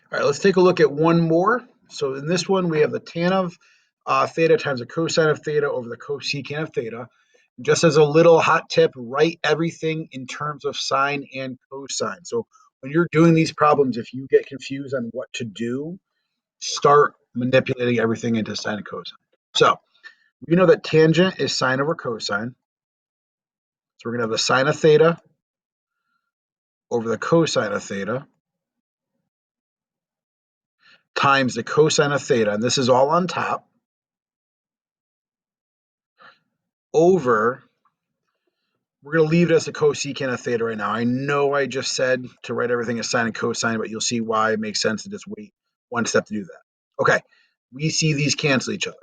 All right, let's take a look at one more. So in this one, we have the tan of theta times the cosine of theta over the cosecant of theta. Just as a little hot tip, write everything in terms of sine and cosine. So when you're doing these problems, if you get confused on what to do, start manipulating everything into sine and cosine. So we know that tangent is sine over cosine. So we're going to have the sine of theta over the cosine of theta times the cosine of theta, and this is all on top, over, we're going to leave it as the cosecant of theta right now. I know I just said to write everything as sine and cosine, but you'll see why it makes sense to just wait one step to do that. Okay, we see these cancel each other,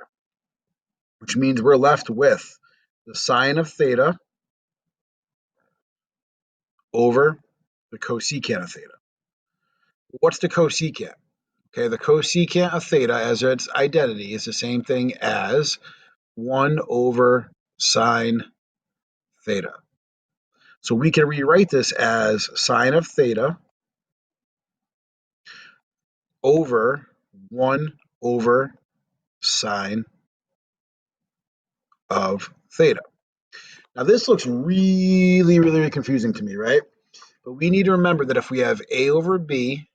which means we're left with the sine of theta over the cosecant of theta. What's the cosecant? Okay, the cosecant of theta as its identity is the same thing as 1 over sine theta. So we can rewrite this as sine of theta over 1 over sine of theta. Now this looks really confusing to me, right? But we need to remember that if we have a over b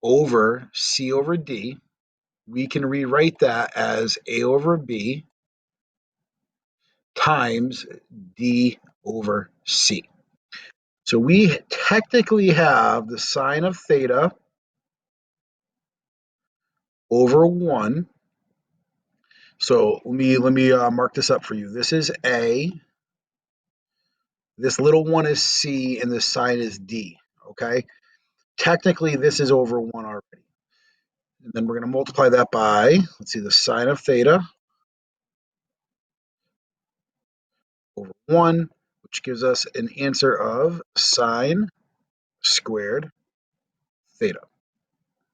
over c over d, we can rewrite that as a over b times d over c. So we technically have the sine of theta over 1. So let me mark this up for you. This is a, this little one is c, and this sine is d, okay? Technically, this is over 1 already. And then we're going to multiply that by, let's see, the sine of theta over 1, which gives us an answer of sine squared theta.